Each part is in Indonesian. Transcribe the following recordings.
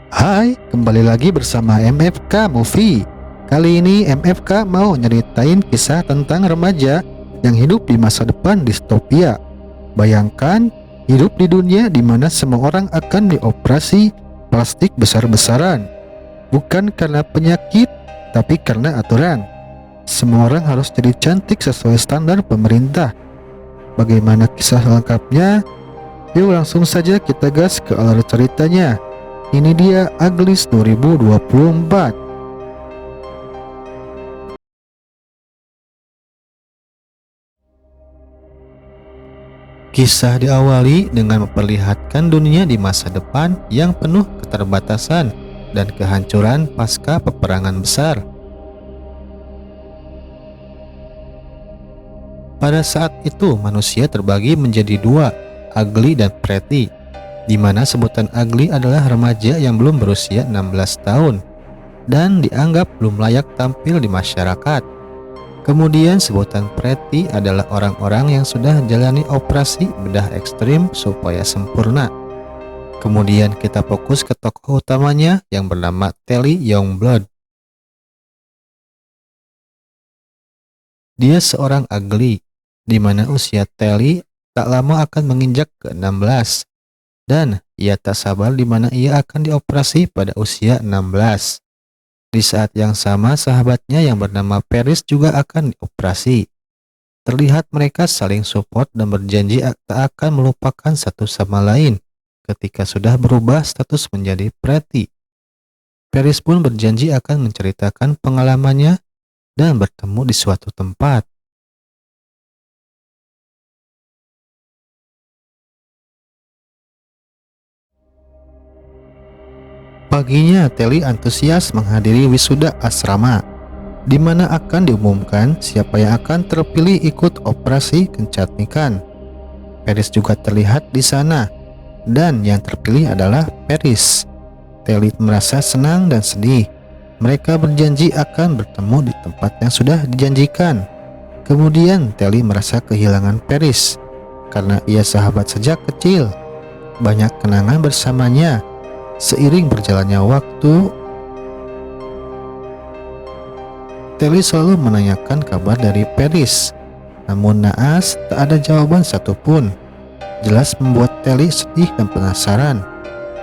Hai, kembali lagi bersama MFK Movie. Kali ini MFK mau nyeritain kisah tentang remaja yang hidup di masa depan distopia. Bayangkan hidup di dunia di mana semua orang akan dioperasi plastik besar-besaran. Bukan karena penyakit, tapi karena aturan. Semua orang harus jadi cantik sesuai standar pemerintah. Bagaimana kisah lengkapnya? Yuk langsung saja kita gas ke alur ceritanya. Ini dia Ugly 2024. Kisah diawali dengan memperlihatkan dunia di masa depan yang penuh keterbatasan dan kehancuran pasca peperangan besar. Pada saat itu manusia terbagi menjadi dua, ugly dan pretty, di mana sebutan ugly adalah remaja yang belum berusia 16 tahun dan dianggap belum layak tampil di masyarakat. Kemudian sebutan pretty adalah orang-orang yang sudah jalani operasi bedah ekstrim supaya sempurna. Kemudian kita fokus ke tokoh utamanya yang bernama Telly Youngblood. Dia seorang ugly, di mana usia Telly tak lama akan menginjak ke 16, dan ia tak sabar di mana ia akan dioperasi pada usia 16. Di saat yang sama, sahabatnya yang bernama Paris juga akan dioperasi. Terlihat mereka saling support dan berjanji tak akan melupakan satu sama lain ketika sudah berubah status menjadi pretty. Paris pun berjanji akan menceritakan pengalamannya dan bertemu di suatu tempat. Paginya, Telly antusias menghadiri wisuda asrama, di mana akan diumumkan siapa yang akan terpilih ikut operasi kecantikan. Paris juga terlihat di sana, dan yang terpilih adalah Paris. Telly merasa senang dan sedih. Mereka berjanji akan bertemu di tempat yang sudah dijanjikan. Kemudian Telly merasa kehilangan Paris, karena ia sahabat sejak kecil. Banyak kenangan bersamanya. Seiring berjalannya waktu, Telly selalu menanyakan kabar dari Paris. Namun naas, tak ada jawaban satupun. Jelas membuat Telly sedih dan penasaran.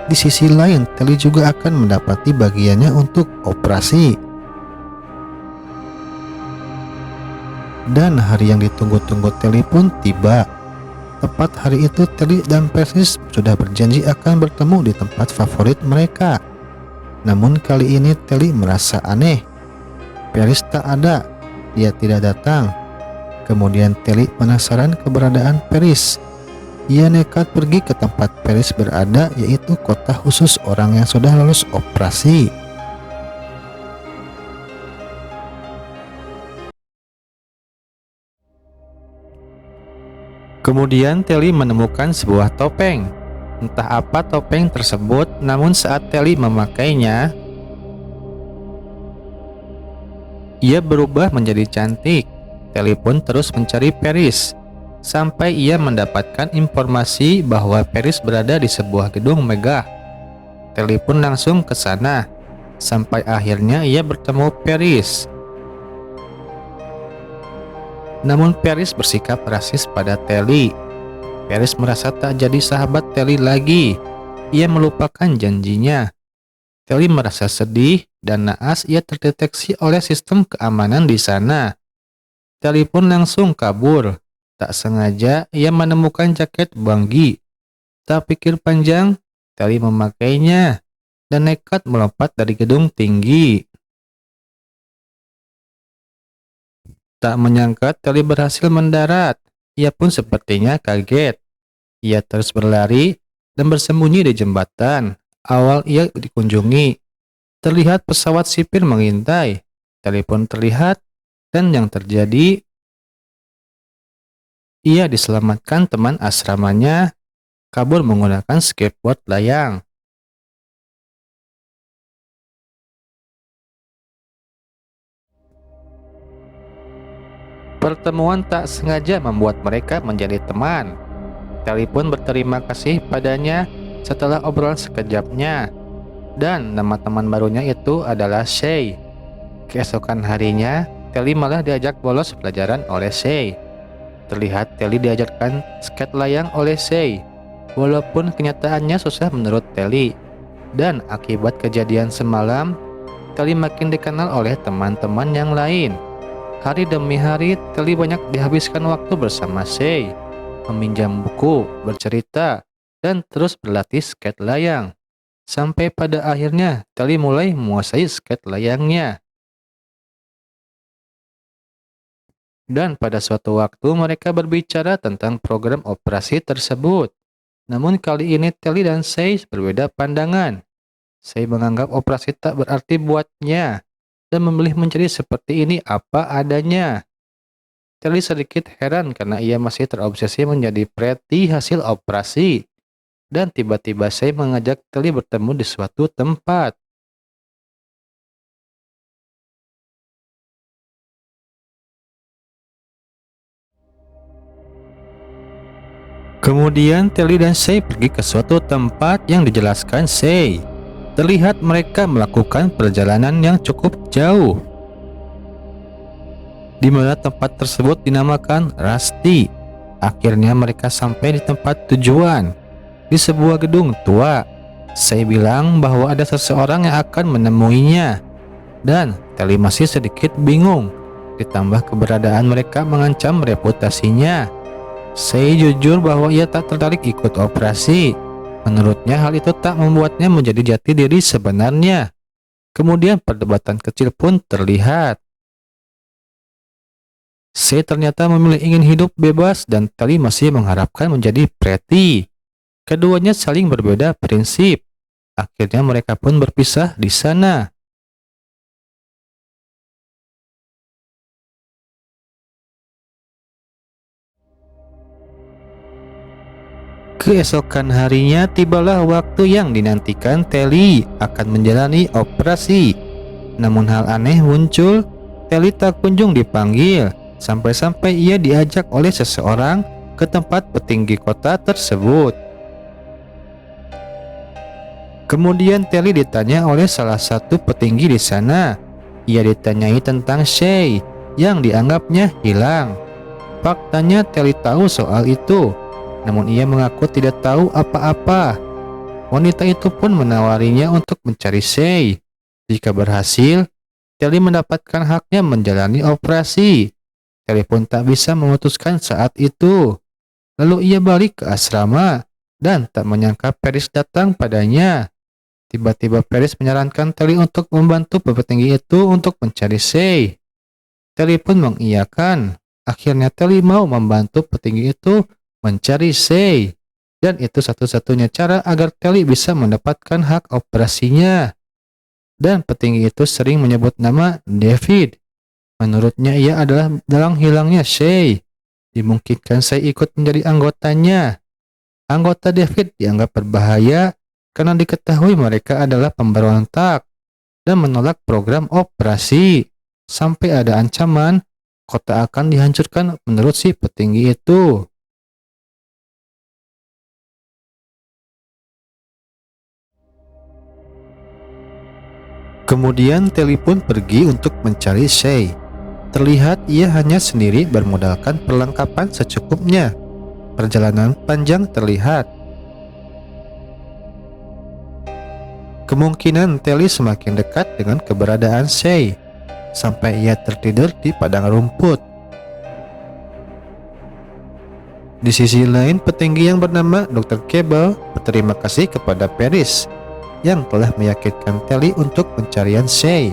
Di sisi lain, Telly juga akan mendapati bagiannya untuk operasi. Dan hari yang ditunggu-tunggu Telly pun tiba. Tepat hari itu, Telly dan Paris sudah berjanji akan bertemu di tempat favorit mereka. Namun kali ini Telly merasa aneh. Paris tak ada, dia tidak datang. Kemudian Telly penasaran keberadaan Paris. Ia nekat pergi ke tempat Paris berada, yaitu kota khusus orang yang sudah lulus operasi. Kemudian Telly menemukan sebuah topeng. Entah apa topeng tersebut, namun saat Telly memakainya, ia berubah menjadi cantik. Telly pun terus mencari Paris, sampai ia mendapatkan informasi bahwa Paris berada di sebuah gedung megah. Telly pun langsung ke sana, sampai akhirnya ia bertemu Paris. Namun Paris bersikap rasis pada Telly. Paris merasa tak jadi sahabat Telly lagi. Ia melupakan janjinya. Telly merasa sedih dan naas ia terdeteksi oleh sistem keamanan di sana. Telly pun langsung kabur. Tak sengaja ia menemukan jaket Banggi. Tak pikir panjang, Telly memakainya dan nekat melompat dari gedung tinggi. Tak menyangka Telly berhasil mendarat. Ia pun sepertinya kaget. Ia terus berlari dan bersembunyi di jembatan. Awal ia dikunjungi. Terlihat pesawat sipil mengintai. Telly pun terlihat, dan yang terjadi, ia diselamatkan teman asramanya kabur menggunakan skateboard layang. Pertemuan tak sengaja membuat mereka menjadi teman. Telly pun berterima kasih padanya setelah obrolan sekejapnya. dan nama teman barunya itu adalah Shay. Keesokan harinya, Telly malah diajak bolos pelajaran oleh Shay. Terlihat Telly diajarkan skate layang oleh Shay, walaupun kenyataannya susah menurut Telly. Dan akibat kejadian semalam, Telly makin dikenal oleh teman-teman yang lain. Hari demi hari, Telly banyak dihabiskan waktu bersama Shay, meminjam buku, bercerita, dan terus berlatih skate layang. Sampai pada akhirnya, Telly mulai menguasai skate layangnya. Dan pada suatu waktu mereka berbicara tentang program operasi tersebut. Namun kali ini Telly dan Shay berbeda pandangan. Shay menganggap operasi tak berarti buatnya dan memilih menjadi seperti ini apa adanya. Telly sedikit heran karena ia masih terobsesi menjadi preti hasil operasi. Dan tiba-tiba Shay mengajak Telly bertemu di suatu tempat. Kemudian Telly dan Shay pergi ke suatu tempat yang dijelaskan Shay. Terlihat mereka melakukan perjalanan yang cukup jauh, di mana tempat tersebut dinamakan Rusty. Akhirnya mereka sampai di tempat tujuan, di sebuah gedung tua. Shay bilang bahwa ada seseorang yang akan menemuinya, dan Telly masih sedikit bingung. Ditambah keberadaan mereka mengancam reputasinya. Shay jujur bahwa ia tak tertarik ikut operasi. Menurutnya hal itu tak membuatnya menjadi jati diri sebenarnya. Kemudian perdebatan kecil pun terlihat. Shay ternyata memilih ingin hidup bebas dan Telly masih mengharapkan menjadi preti. Keduanya saling berbeda prinsip. Akhirnya mereka pun berpisah di sana. Keesokan harinya tibalah waktu yang dinantikan Telly akan menjalani operasi. Namun hal aneh muncul, Telly tak kunjung dipanggil, sampai-sampai ia diajak oleh seseorang ke tempat petinggi kota tersebut. Kemudian Telly ditanya oleh salah satu petinggi di sana. Ia ditanyai tentang Shay yang dianggapnya hilang. Faktanya Telly tahu soal itu, namun ia mengaku tidak tahu apa-apa. Wanita itu pun menawarinya untuk mencari Shay. Jika berhasil, Telly mendapatkan haknya menjalani operasi. Telly pun tak bisa memutuskan saat itu. Lalu ia balik ke asrama dan tak menyangka Paris datang padanya. Tiba-tiba Paris menyarankan Telly untuk membantu petinggi itu untuk mencari Shay. Telly pun mengiyakan. Akhirnya Telly mau membantu petinggi itu mencari Shay. Dan itu satu-satunya cara agar Telly bisa mendapatkan hak operasinya. Dan petinggi itu sering menyebut nama David. Menurutnya ia adalah dalang hilangnya Shay. Dimungkinkan Shay ikut menjadi anggotanya. Anggota David dianggap berbahaya karena diketahui mereka adalah pemberontak dan menolak program operasi. Sampai ada ancaman kota akan dihancurkan menurut si petinggi itu. Kemudian Telly pun pergi untuk mencari Shay. Terlihat ia hanya sendiri bermodalkan perlengkapan secukupnya. Perjalanan panjang terlihat. Kemungkinan Telly semakin dekat dengan keberadaan Shay, sampai ia tertidur di padang rumput. Di sisi lain, petinggi yang bernama Dr. Cable berterima kasih kepada Paris yang telah meyakinkan Telly untuk pencarian Shay.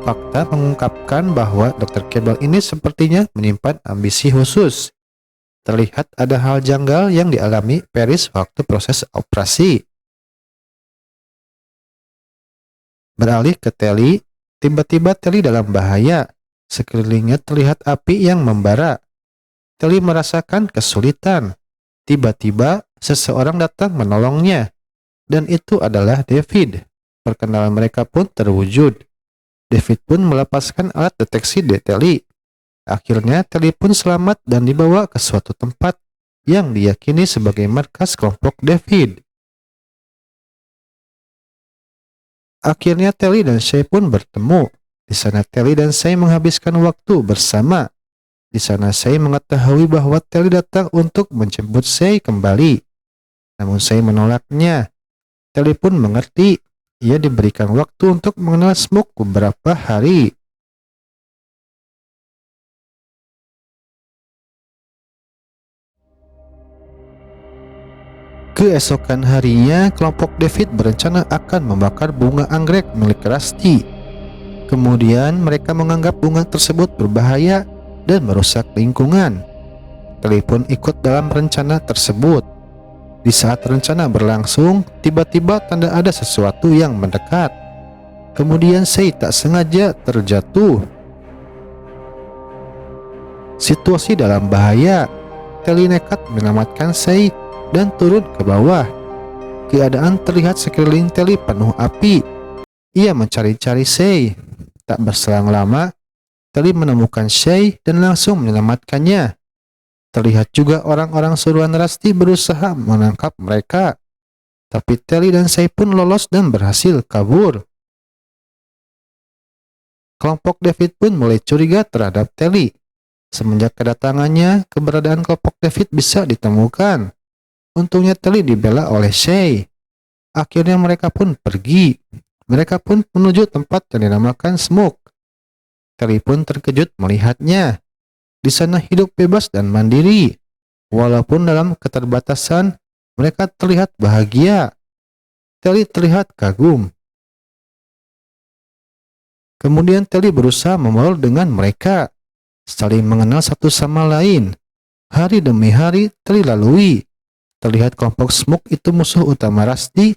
Fakta mengungkapkan bahwa Dr. Cable ini sepertinya menyimpan ambisi khusus. Terlihat ada hal janggal yang dialami Paris waktu proses operasi. Beralih ke Telly, tiba-tiba Telly dalam bahaya. Sekelilingnya terlihat api yang membara. Telly merasakan kesulitan. Tiba-tiba seseorang datang menolongnya. Dan itu adalah David. Perkenalan mereka pun terwujud. David pun melepaskan alat deteksi di Telly. Akhirnya Telly pun selamat dan dibawa ke suatu tempat yang diyakini sebagai markas kelompok David. Akhirnya Telly dan Shay pun bertemu. Di sana Telly dan Shay menghabiskan waktu bersama. Di sana Shay mengetahui bahwa Telly datang untuk menjemput Shay kembali. Namun Shay menolaknya. Telly pun mengerti. Ia diberikan waktu untuk mengenal Smoke beberapa hari. Keesokan harinya, kelompok David berencana akan membakar bunga anggrek milik Rusty. Kemudian mereka menganggap bunga tersebut berbahaya dan merusak lingkungan. Telly pun ikut dalam rencana tersebut. Di saat rencana berlangsung, tiba-tiba tanda ada sesuatu yang mendekat. Kemudian Shay tak sengaja terjatuh. Situasi dalam bahaya. Telly nekat menyelamatkan Shay dan turun ke bawah. Keadaan terlihat sekeliling Telly penuh api. Ia mencari-cari Shay. Tak berselang lama, Telly menemukan Shay dan langsung menyelamatkannya. Terlihat juga orang-orang suruhan Rusty berusaha menangkap mereka. Tapi Telly dan Shay pun lolos dan berhasil kabur. Kelompok David pun mulai curiga terhadap Telly. Semenjak kedatangannya, keberadaan kelompok David bisa ditemukan. Untungnya Telly dibela oleh Shay. Akhirnya mereka pun pergi. Mereka pun menuju tempat yang dinamakan Smoke. Telly pun terkejut melihatnya. Di sana hidup bebas dan mandiri. Walaupun dalam keterbatasan, mereka terlihat bahagia. Telly terlihat kagum. Kemudian Telly berusaha membaur dengan mereka, saling mengenal satu sama lain. Hari demi hari Telly lalui. Terlihat kelompok Smoke itu musuh utama Rusty.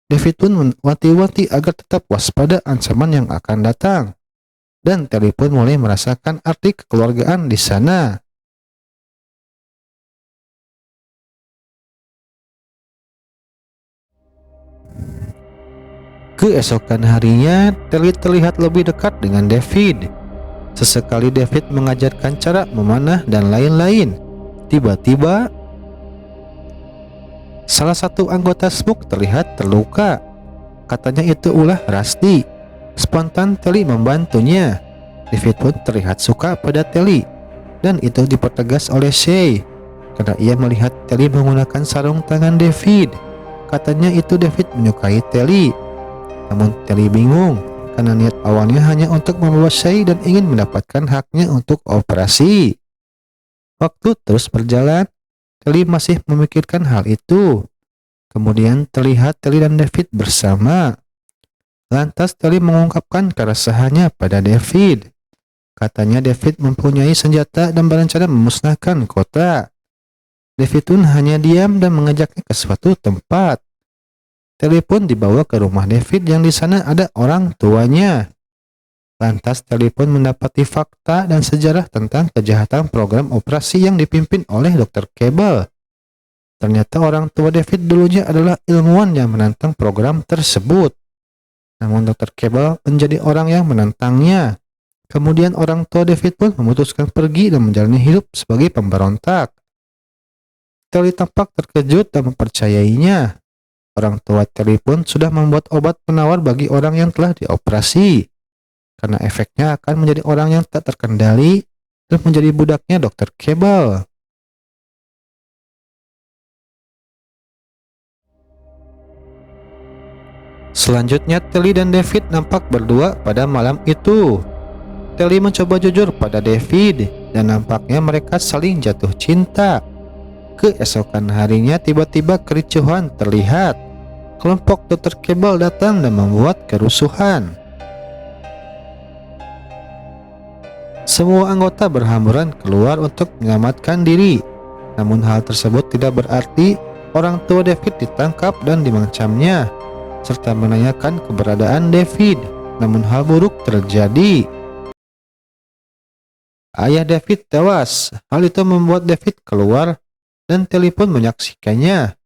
David pun mewanti-wanti agar tetap waspada ancaman yang akan datang. Dan Telly pun mulai merasakan arti kekeluargaan di sana. Keesokan harinya, Telly terlihat lebih dekat dengan David. Sesekali David mengajarkan cara memanah dan lain-lain. Tiba-tiba, salah satu anggota Smoke terlihat terluka. Katanya itu ulah Rusty. Spontan Telly membantunya. David pun terlihat suka pada Telly. Dan itu dipertegas oleh Shay. Karena ia melihat Telly menggunakan sarung tangan David. Katanya itu David menyukai Telly. Namun Telly bingung. Karena niat awalnya hanya untuk membawa Shay dan ingin mendapatkan haknya untuk operasi. Waktu terus berjalan. Telly masih memikirkan hal itu. Kemudian terlihat Telly dan David bersama. Lantas Telly mengungkapkan keresahannya pada David. Katanya David mempunyai senjata dan berencana memusnahkan kota. David pun hanya diam dan mengajaknya ke suatu tempat. Telly pun dibawa ke rumah David yang di sana ada orang tuanya. Lantas Telly pun mendapati fakta dan sejarah tentang kejahatan program operasi yang dipimpin oleh Dr. Cable. Ternyata orang tua David dulunya adalah ilmuwan yang menantang program tersebut. Namun Dr. Cable menjadi orang yang menantangnya. Kemudian orang tua David pun memutuskan pergi dan menjalani hidup sebagai pemberontak. Telly tampak terkejut dan mempercayainya. Orang tua Telly pun sudah membuat obat penawar bagi orang yang telah dioperasi. Karena efeknya akan menjadi orang yang tak terkendali dan menjadi budaknya Dr. Cable. Selanjutnya Telly dan David nampak berdua pada malam itu. Telly mencoba jujur pada David dan nampaknya mereka saling jatuh cinta. Keesokan harinya tiba-tiba kericuhan terlihat. Kelompok Dr. Cable datang dan membuat kerusuhan. Semua anggota berhamburan keluar untuk menyelamatkan diri. Namun hal tersebut tidak berarti orang tua David ditangkap dan dimengamnya, serta menanyakan keberadaan David. Namun hal buruk terjadi. Ayah David tewas. Hal itu membuat David keluar dan Telly pun menyaksikannya.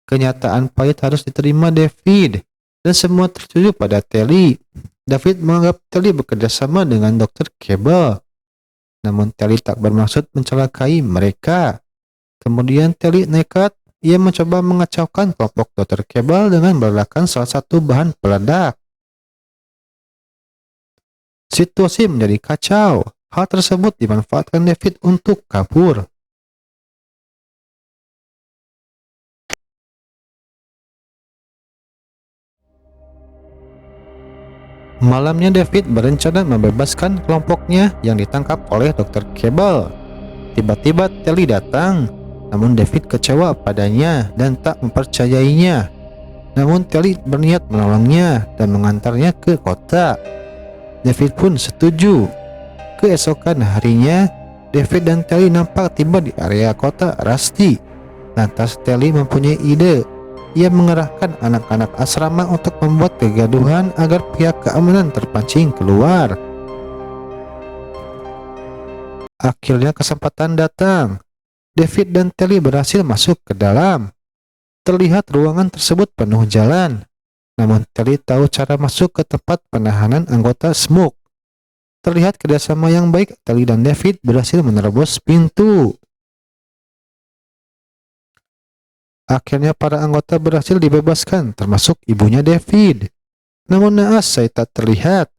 Kenyataan pahit harus diterima David dan semua tertuju pada Telly. David menganggap Telly bekerja sama dengan Dr. Cable. Namun Telly tak bermaksud mencelakai mereka. Kemudian Telly nekat. Ia mencoba mengacaukan kelompok Dr. Cable dengan meledakan salah satu bahan peledak. Situasi menjadi kacau. Hal tersebut dimanfaatkan David untuk kabur. Malamnya David berencana membebaskan kelompoknya yang ditangkap oleh Dr. Cable. Tiba-tiba Telly datang, namun David kecewa padanya dan tak mempercayainya. Namun Telly berniat menolongnya dan mengantarnya ke kota. David pun setuju. Keesokan harinya, David dan Telly nampak tiba di area kota Rusty. Lantas Telly mempunyai ide. Ia mengerahkan anak-anak asrama untuk membuat kegaduhan agar pihak keamanan terpancing keluar. Akhirnya kesempatan datang. David dan Telly berhasil masuk ke dalam. Terlihat ruangan tersebut penuh jalan. Namun Telly tahu cara masuk ke tempat penahanan anggota Smoke. Terlihat kerjasama yang baik, Telly dan David berhasil menerobos pintu. Akhirnya para anggota berhasil dibebaskan, termasuk ibunya David. Namun naas saya tak terlihat.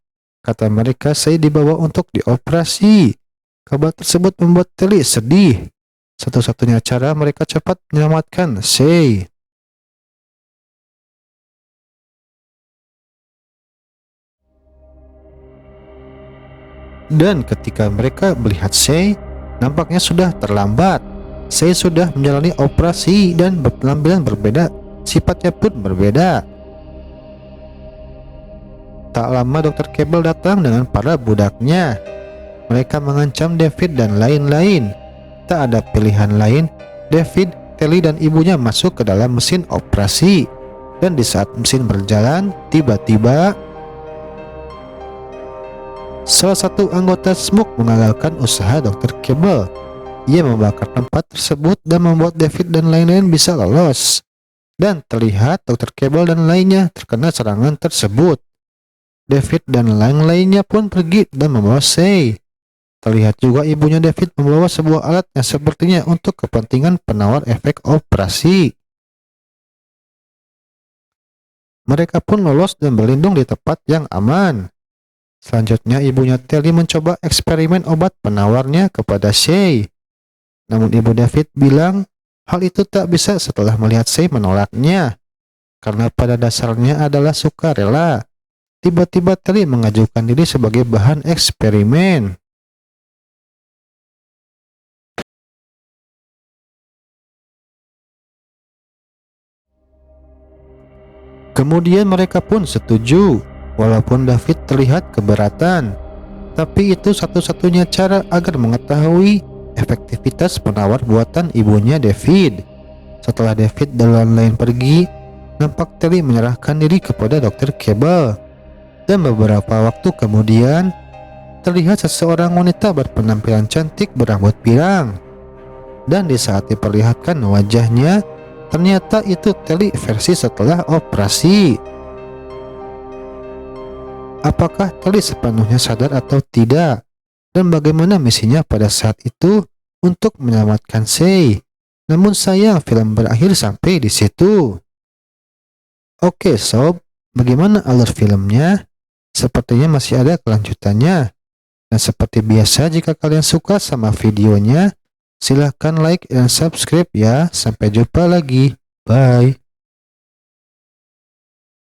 Kata mereka saya dibawa untuk dioperasi. Kabar tersebut membuat Telly sedih. Satu-satunya cara mereka cepat menyelamatkan Shay. Dan ketika mereka melihat Shay, nampaknya sudah terlambat. Shay sudah menjalani operasi dan berpenampilan berbeda, sifatnya pun berbeda. Tak lama Dr. Cable datang dengan para budaknya. Mereka mengancam David dan lain-lain. Tak ada pilihan lain, David, Telly dan ibunya masuk ke dalam mesin operasi. Dan di saat mesin berjalan, tiba-tiba salah satu anggota Smoke mengagalkan usaha Dr. Cable. Ia membakar tempat tersebut dan membuat David dan lain-lain bisa lolos. Dan terlihat Dr. Cable dan lainnya terkena serangan tersebut. David dan lain-lainnya pun pergi dan membawa Shay. Terlihat juga ibunya David membawa sebuah alat yang sepertinya untuk kepentingan penawar efek operasi. Mereka pun lolos dan berlindung di tempat yang aman. Selanjutnya ibunya Telly mencoba eksperimen obat penawarnya kepada Shay. Namun ibu David bilang hal itu tak bisa setelah melihat Shay menolaknya. Karena pada dasarnya adalah sukarela. Tiba-tiba Telly mengajukan diri sebagai bahan eksperimen. Kemudian mereka pun setuju, walaupun David terlihat keberatan. Tapi itu satu-satunya cara agar mengetahui efektivitas penawar buatan ibunya David. Setelah David dan lain-lain pergi, nampak Telly menyerahkan diri kepada Dr. Cable. Dan beberapa waktu kemudian, terlihat seseorang wanita berpenampilan cantik berambut pirang. Dan di saat diperlihatkan wajahnya, ternyata itu Telly versi setelah operasi. Apakah Telly sepenuhnya sadar atau tidak? Dan bagaimana misinya pada saat itu untuk menyelamatkan Shay? Namun sayang film berakhir sampai di situ. Oke sob, bagaimana alur filmnya? Sepertinya masih ada kelanjutannya. Dan seperti biasa jika kalian suka sama videonya, silahkan like dan subscribe ya. Sampai jumpa lagi. Bye.